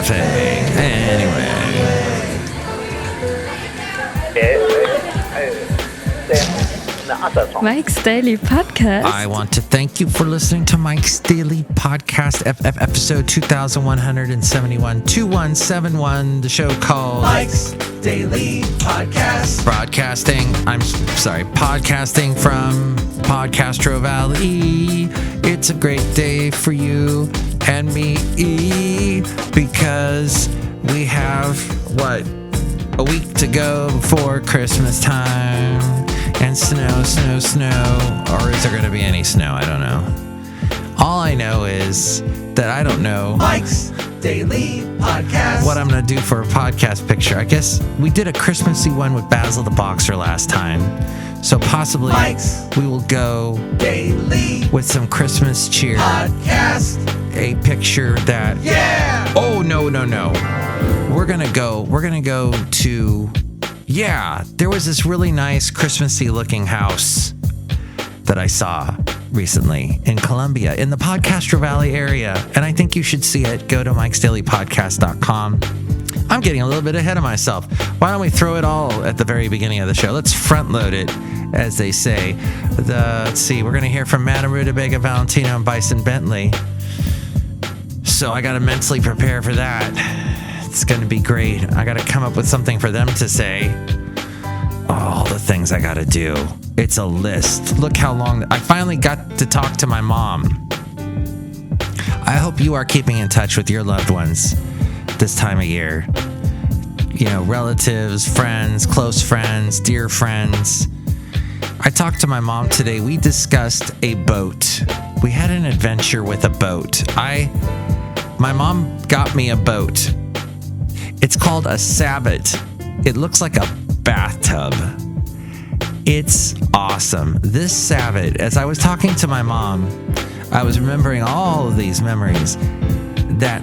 cafe. Anyway. Mike's Daily Podcast. I want to thank you for listening to Mike's Daily Podcast, episode 2171, 2171, the show called Mike's Daily Podcast. Podcasting from Podcastro Valley. It's a great day for you and me because we have, a week to go before Christmas time. And snow. Or is there going to be any snow? I don't know. All I know is that I don't know Mike's Daily Podcast. What I'm going to do for a podcast picture. I guess we did a Christmassy one with Basil the Boxer last time. So possibly Mike's we will go Daily with some Christmas cheer. Podcast. A picture that... Yeah! Oh, no. We're going to go to... Yeah, there was this really nice Christmassy looking house that I saw recently in Columbia, in the Podcastro Valley area. And I think you should see it. Go to mikesdailypodcast.com. I'm getting a little bit ahead of myself. Why don't we throw it all at the very beginning of the show? Let's front load it, as they say. Let's see, we're going to hear from Madame Rootabega, Valentino, and Bison Bentley. So I got to mentally prepare for that. It's going to be great. I got to come up with something for them to say. All the things I got to do. It's a list. Look how long. I finally got to talk to my mom. I hope you are keeping in touch with your loved ones this time of year. You know, relatives, friends, close friends, dear friends. I talked to my mom today. We discussed a boat. We had an adventure with a boat. My mom got me a boat. It's called a Sabot. It looks like a bathtub. It's awesome. This Sabot, as I was talking to my mom, I was remembering all of these memories that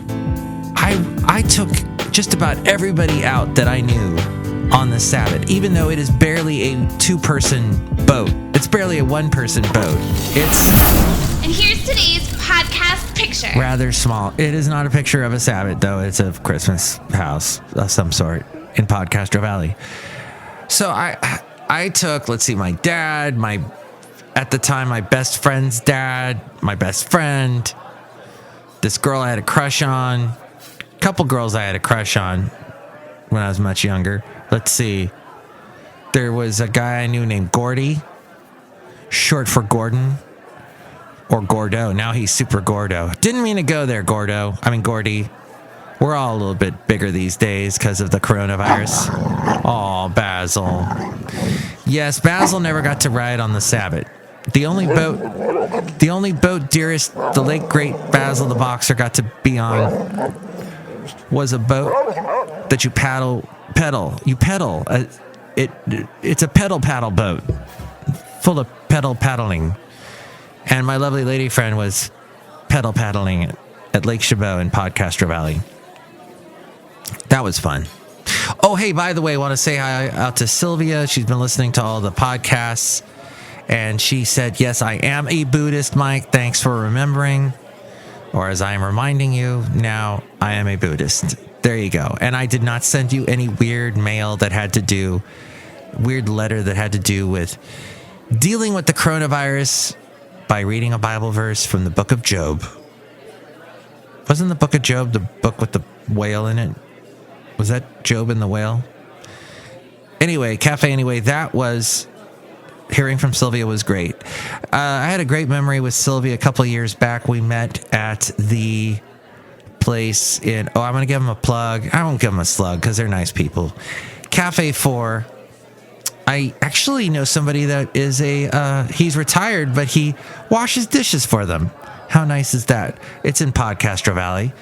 I took just about everybody out that I knew on the Sabot, even though it is barely a two-person boat. It's barely a one-person boat. And here's today's podcast picture. Rather small. It is not a picture of a Sabot, though. It's a Christmas house of some sort in Podcastro Valley. So I took, let's see, my dad, at the time, my best friend's dad, my best friend, this girl I had a crush on, a couple girls I had a crush on when I was much younger. Let's see. There was a guy I knew named Gordy, short for Gordon. Or Gordo. Now he's super Gordo. Didn't mean to go there, Gordy. We're all a little bit bigger these days because of the coronavirus. Oh, Basil. Yes, Basil never got to ride on the Sabot. The only boat dearest, the late great Basil the Boxer got to be on was a boat that you pedal. You pedal. It's a pedal boat full of paddling. And my lovely lady friend was paddling at Lake Sabot in Podcastro Valley. That was fun. Oh, hey, by the way, I want to say hi out to Sylvia. She's been listening to all the podcasts. And she said, yes, I am a Buddhist, Mike. Thanks for remembering. Or as I am reminding you, now I am a Buddhist. There you go. And I did not send you any weird letter that had to do with dealing with the coronavirus by reading a Bible verse from the book of Job. Wasn't the book of Job the book with the whale in it? Was that Job and the whale? Anyway, that was... Hearing from Sylvia was great. I had a great memory with Sylvia a couple of years back. We met at the place in... I'm going to give them a plug. I won't give them a slug because they're nice people. Cafe 4... I actually know somebody that is he's retired, but he washes dishes for them. How nice is that? It's in Podcastro Valley.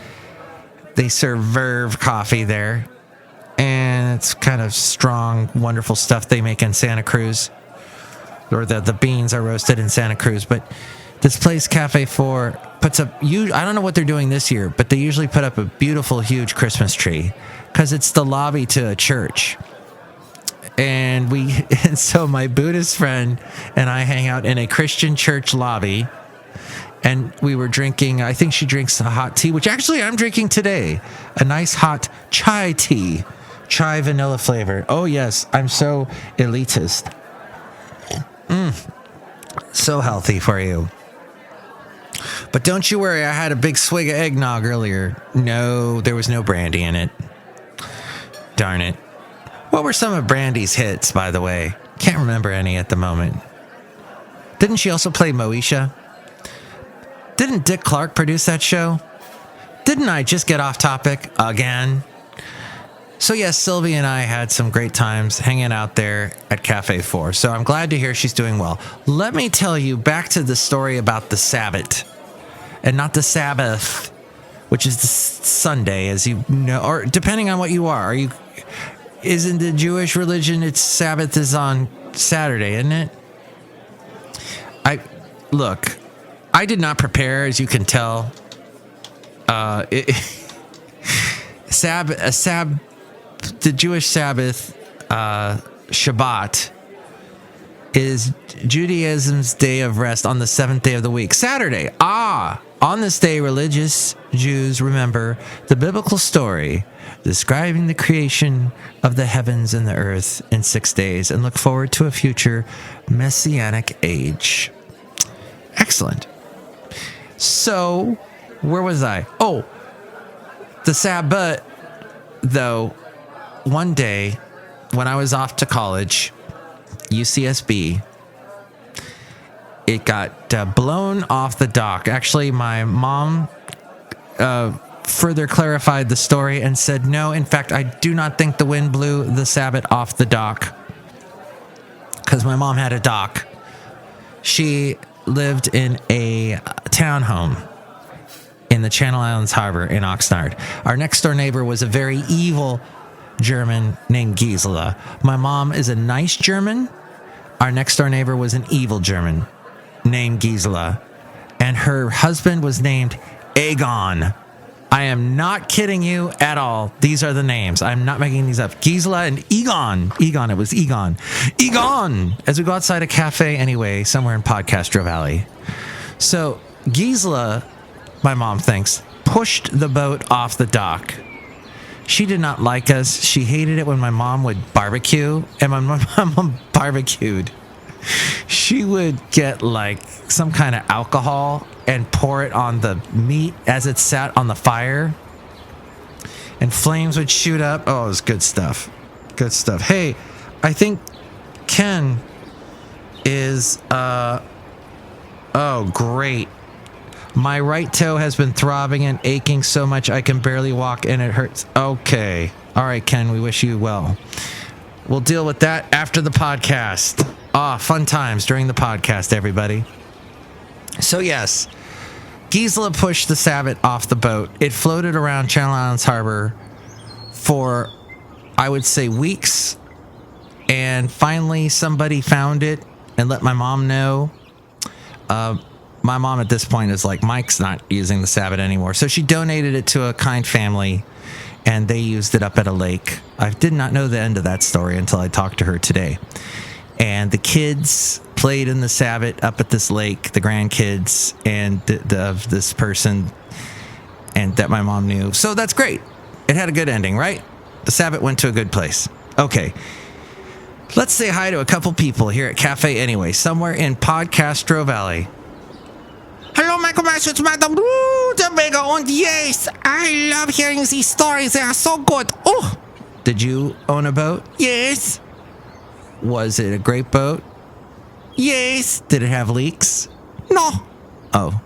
They serve Verve coffee there. And it's kind of strong, wonderful stuff they make in Santa Cruz. Or the beans are roasted in Santa Cruz. But this place, Cafe 4, puts up... I don't know what they're doing this year, but they usually put up a beautiful, huge Christmas tree. Because it's the lobby to a church. And so my Buddhist friend and I hang out in a Christian church lobby And we were drinking, I think she drinks a hot tea, which actually I'm drinking today. A nice hot chai tea. Chai vanilla flavor. Oh, yes. I'm so elitist. So healthy for you. But don't you worry, I had a big swig of eggnog earlier. No, there was no brandy in it. Darn it. What were some of Brandy's hits, by the way? Can't remember any at the moment. Didn't she also play Moesha? Didn't Dick Clark produce that show? Didn't I just get off topic again? So yes, Sylvie and I had some great times hanging out there at Cafe 4. So I'm glad to hear she's doing well. Let me tell you back to the story about the Sabbath. And not the Sabbath, which is the Sunday, as you know, or depending on what you are. Isn't the Jewish religion, its Sabbath is on Saturday, isn't it? I did not prepare, as you can tell. The Jewish Sabbath, Shabbat, is Judaism's day of rest on the seventh day of the week. Saturday. On this day, religious Jews remember the biblical story describing the creation of the heavens and the earth in 6 days and look forward to a future messianic age. Excellent. So, where was I? Oh, the Sabbath, though, one day when I was off to college, UCSB, it got blown off the dock. Actually, my mom further clarified the story and said, no, in fact, I do not think the wind blew the Sabbath off the dock, because my mom had a dock. She lived in a townhome in the Channel Islands Harbor in Oxnard. Our next door neighbor was a very evil German named Gisela. My mom is a nice German. Our next door neighbor was an evil German named Gisela, and her husband was named Egon. I am not kidding you at all. These are the names. I'm not making these up. Gisela and Egon. It was Egon. Egon! As we go outside a cafe anyway, somewhere in Podcastro Valley. So Gisela, my mom thinks, pushed the boat off the dock. She did not like us. She hated it when my mom would barbecue. And when my mom barbecued, she would get like some kind of alcohol and pour it on the meat as it sat on the fire. And flames would shoot up. Oh, it was good stuff. Good stuff. Hey, I think Ken is, oh, great. My right toe has been throbbing and aching so much I can barely walk and it hurts. Okay. All right, Ken, we wish you well. We'll deal with that after the podcast. Fun times during the podcast, everybody. So, yes, Gisela pushed the Sabbath off the boat. It floated around Channel Islands Harbor for, I would say, weeks. And finally, somebody found it and let my mom know. My mom at this point is like, Mike's not using the Sabbath anymore. So she donated it to a kind family, and they used it up at a lake. I did not know the end of that story until I talked to her today. And the kids played in the Sabbath up at this lake, the grandkids and of this person, and that my mom knew. So that's great. It had a good ending, right? The Sabbath went to a good place. Okay. Let's say hi to a couple people here at Cafe Anyway, somewhere in Podcastro Valley. Hello, Michael Bash, it's Madame Rootabega, and yes, I love hearing these stories. They are so good. Oh, did you own a boat? Yes. Was it a great boat? Yes. Did it have leaks? No. Oh,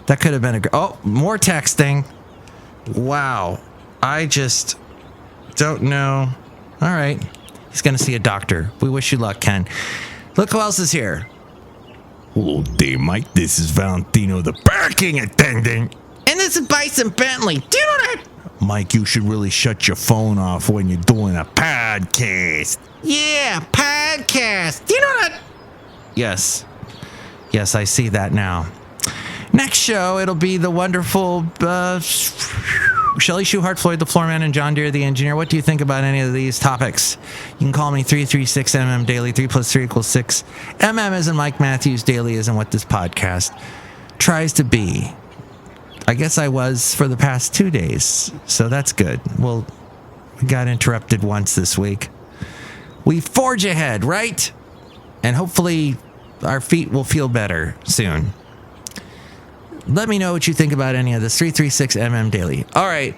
that could have been more texting. Wow. I just don't know. All right. He's going to see a doctor. We wish you luck, Ken. Look who else is here. Hello there, Mike. This is Valentino, the parking attendant. And this is Bison Bentley. Do you know that? Mike, you should really shut your phone off when you're doing a podcast. Yeah, podcast. Do you know that? Yes. Yes, I see that now. Next show, it'll be the wonderful Chely Shoehart, Floyd the Floorman, and John Deere the engineer. What do you think about any of these topics? You can call me 336MM Daily. 3 + 3 = 6. MM as in Mike Matthews. Daily as in what this podcast tries to be. I guess I was for the past 2 days, so that's good. Well, we got interrupted once this week. We forge ahead, right? And hopefully our feet will feel better soon. Let me know what you think about any of this. 336MM Daily. All right.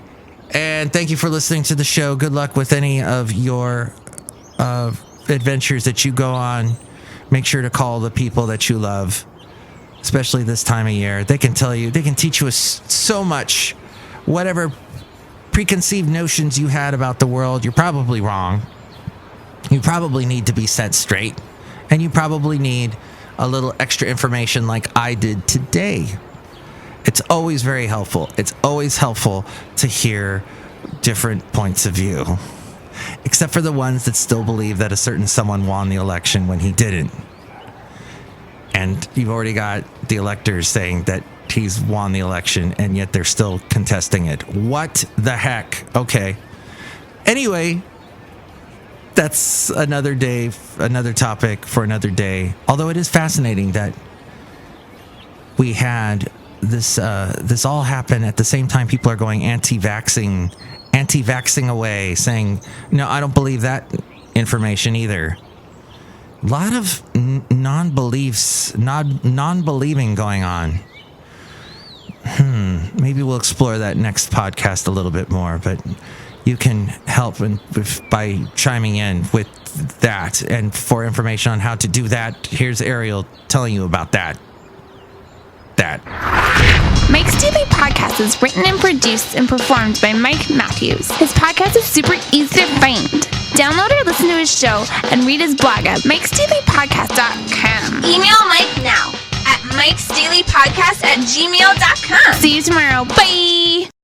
And thank you for listening to the show. Good luck with any of your adventures that you go on. Make sure to call the people that you love, especially this time of year. They can tell you, they can teach you so much. Whatever preconceived notions you had about the world, you're probably wrong. You probably need to be set straight. And you probably need a little extra information like I did today. It's always very helpful. It's always helpful to hear different points of view. Except for the ones that still believe that a certain someone won the election when he didn't. And you've already got the electors saying that he's won the election, and yet they're still contesting it. What the heck? Okay. Anyway, that's another day, another topic for another day. Although it is fascinating that we had this all happen at the same time people are going anti-vaxxing away, saying, no, I don't believe that information either. A lot of non-believing going on. Maybe we'll explore that next podcast a little bit more, but you can help by chiming in with that. And for information on how to do that, here's Ariel telling you about that. Mike's Daily Podcast is written and produced and performed by Mike Matthews. His podcast is super easy to find. Download or listen to his show and read his blog at mikesdailypodcast.com. Email Mike now at mikesdailypodcast@gmail.com. See you tomorrow. Bye!